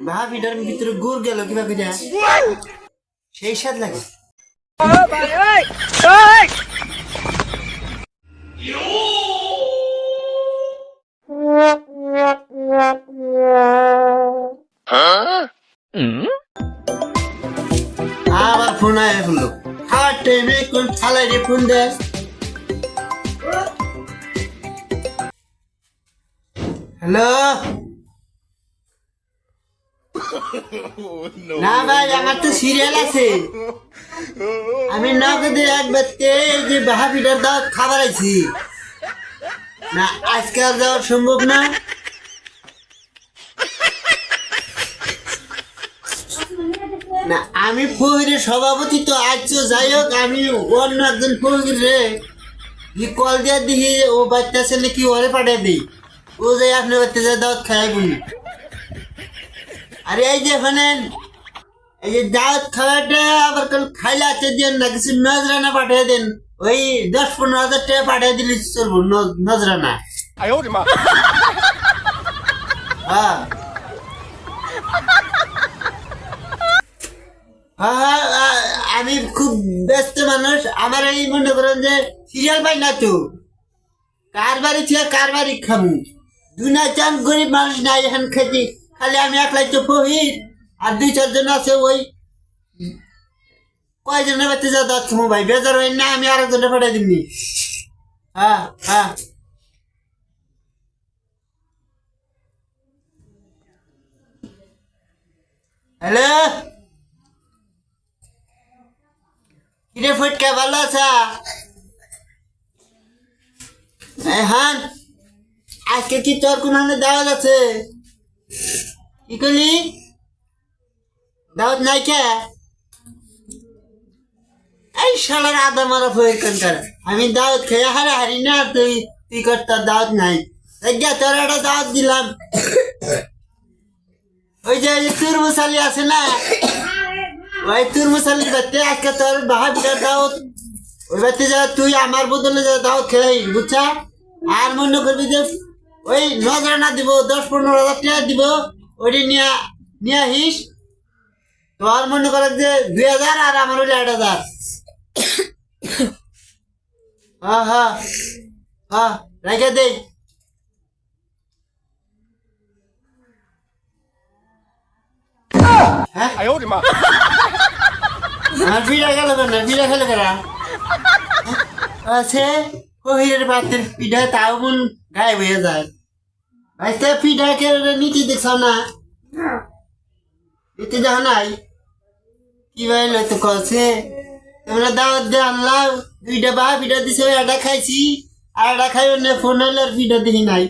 ভাবিটার ভিতরে গুড় গেল কিবা কইরা সেই স্বাদ লাগে। আবার ফোন আয় বললো খাওয়ার টাইমে কোন থালাই রে ফোন দেয়। হ্যালো, না ভাই আমার তো সিরিয়াল আছে, আমি নগদে এক ব্যক্তি যে ভাবিটার দাওয়াত খাবার আইছি না, আজকে আর যাওয়া সম্ভব না। না আমি ফকিরের সভাপতি তো আজ যাই হোক, আমি অন্য একজন ফকির রে কল দিয়ে দেখি ও বাচ্চা ছেলে কি ওরে পাঠিয়ে দিই, ও যাই আপনার বাচ্চা যায় দাওয়াত খাই বলি। আরে এই যে শোনেন, এই যে দাওয়াত খাওয়াটা আবার কাল খাইলে আছে দেন না, কিছু নজরানা পাঠিয়ে দেন, ওই 10-15 হাজার টাকা পাঠিয়ে দিলে চলবো নজরানা। হ্যাঁ আমি খুব ব্যস্ত মানুষ, আমার এই মনে করেন যে সিরিয়াল পাই না তো, কার বাড়ি থেকে কার বাড়ি খাবো, দুনা চান গরিব মানুষ নাই এখন খেতে, খালি আমি একলাই তো ফহির আর 2-4 জন আছে, ওই কয়জনের বাড়িতে যা দাঁত খাবো ভাই, বেজার হয় না, আমি আরেকজনে পাঠাই দিবনি। হ্যাঁ হ্যাঁ হ্যালো, কিরে ফুটকা ভালো আছা? হ্যাঁ আজকে কি তোর কোন দাওয়াত আছে? কি করলি? দাওয়াত নাই কে? এই শালার আদা মারা ফয়ের কানকার, আমি দাওয়াত খেয়ে হারি না, তুই তুই কর তোর দাওয়াত নাই, তোর একটা দাওয়াত দিলাম, ওই যে তুর মশালি আছে না, ওই তুর মশালির বাড়িতে আজকে তোর ভাবিটার দাওয়াত, ওই বাড়িতে যা তুই আমার বদলে যা দাওয়াত খেয়ে বুঝছা, আর মনে করবি যে ওই নজরানা দিব 10-15 হাজার টাকা দিব, ওইটি নিয়ে নিয়ে আসিস, তোর মনে করে যে 2,000 আর আমার হইলে 8,000। হ্যাঁ হ্যাঁ হ্যাঁ রেখে দেই। হ্যাঁ আমার পিঠা গেল কেন, পিঠা খেলে কেনা আছে কহিরের পাত্রের পিঠা, তাও মন গায়েব হয়ে যায়। আজকে পিঠা খেলে নিতে দেখছ না, নিতে যাও নাই কি ভাই তো কছে, তোমরা দাওয়াত দিয়ে আনলাম 2টা বা পিঠা দিছে, ওই একটা খাইছি আর একটা খাই অন্য ফোন হইলে আর পিঠা দেখি নাই,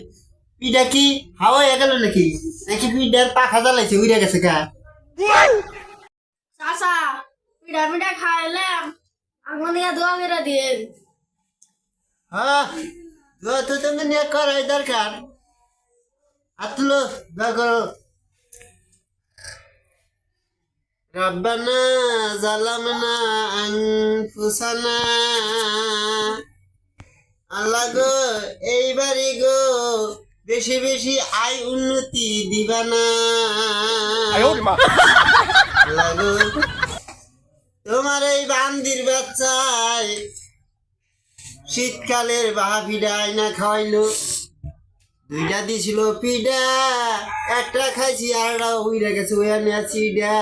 পিঠা কি হাওয়া হয়ে গেল নাকি, নাকি পিঠার পাখা জ্বালাইছে উড়ে গেছে কা? চাচা পিঠা পিঠা খাইলাম, আগুনিয়া দোয়া করে দিন। হ্যাঁ দোয়া তো তুমি নিয়ে করাই দরকার, আতলো দোয়া করো। রব্বানা জালামনা আনফুসানা, আল্লাহ গো এইবারই গো বেশি বেশি আয় উন্নতি দিবানা, আল্লাহ গো তোমার এই বান্দির বাচ্চায় শীতকালের বাহা পিঠা আইনা খাওয়াইলো, 2টা দিছিল পিঠা, একটা খাইছি আর উইরা গেছে, ওই নিয়ে চিডা।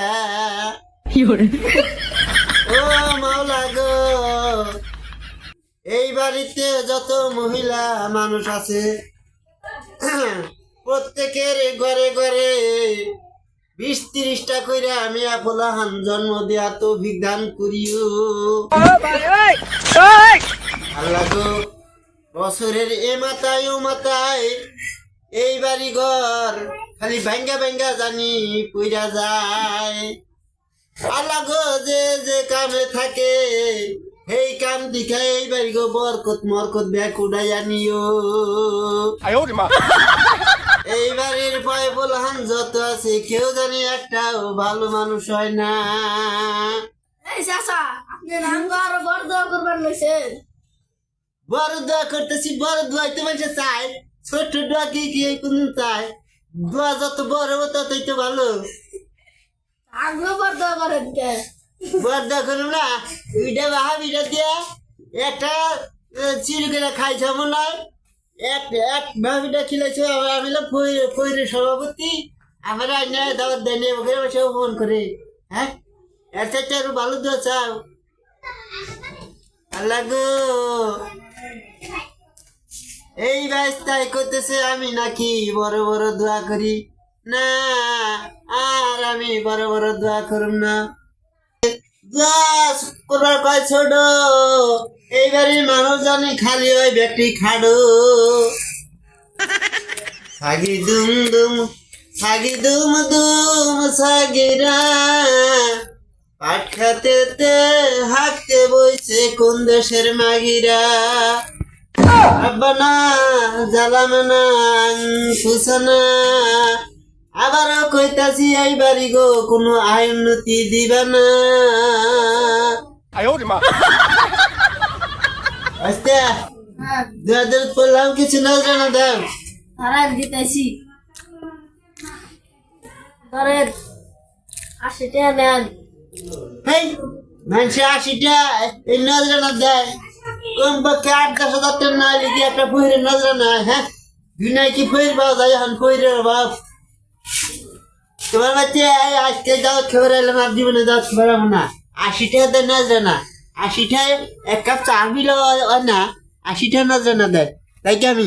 ও মাওলা গো, এই বাড়িতে যত মহিলা মানুষ আছে প্রত্যেকের ঘরে ঘরে 20-30টা কইরা আমি আপলাহান জন্ম দেয়া তো বিধান করিও। আল্লাহ গো বছরের এ মাথায় ও মাথায় এই বাড়ি ঘর খালি ভাঙ্গা ভাঙ্গা জানি পইরা যায়, আল্লাহ গো যে যে কামে থাকে এই কাম দিখা এই বাড়ি গো বরকত মরকত ব্যাগ উড়াইয়া নিও। এই বাড়ির পায় বলহান যত আছে কেউ জানি একটাও ভালো মানুষ হয় না। এই চাচা আপনি নাঙ্গ আরো বড় দোয়া করবার লইছেন, বড় দোয়া করতেছি, বড় দোয়াই তো মানুষ চায়, ছোট দোয়া কি কি কোন চায়, দোয়া যত বড় হবো ততই তো ভালো। আগ্রহ বর্ধ করেন কে বদ্ধ করুন না, দুইটা বাহা বিটা দিয়ে একটা চিড়ি করে খাইছ মনে হয়, এক ভাবিটা খিলাইছে। আমি ফইরের সভাপতি, আমার আইনা দাওয়াত দেয়নি, ওকে বসে ফোন করে। হ্যাঁ, এর চাইতে আরো ভালো দোয়া চাও। আল্লাহ গো, এই রাস্তায় করতেছে আমি নাকি বড় বড় দোয়া করি না, আর আমি বড় বড় দোয়া করুম না। দোয়া করবার কয় ছোট, এইবারই মানুষ জানি খালি ওই ব্যক্তি খাড়ো। সাগি দুম দুম, সাগি দুম দুম সাগিরা, পাট খাতে হাঁকতে বইছে কোন দেশের মাগিরা। আব্বানা জালামানা ফুসানা, আবারও কইতাছি এই বাড়ি গো কোনো আয় উন্নতি দিবা না। আস্তে হ্যাঁ দুয়াদের পড়লাম কিছু না জানা দাম। ধরেন দিতেছি ধরেন 80 টাকা নেন হেই মানুষে 80টা এই নজরানা দেয়, কমপক্ষে 8-10 হাজার টাকা না হলে কি একটা ফইরের নজরানা হয়? হ্যাঁ, দুনিয়ায় কি ফইর পাওয়া যায় এখন? ফইরের অভাব। তোমার বাচ্চা আজকে যাও খবর এলাম, আর জীবনে যাও খবর না। 80 টাকা দেয় নজরানা, 80টায় এক কাপ চা বিল হয় না, 80 টাকা নজরানা দেয়। তাই কি আমি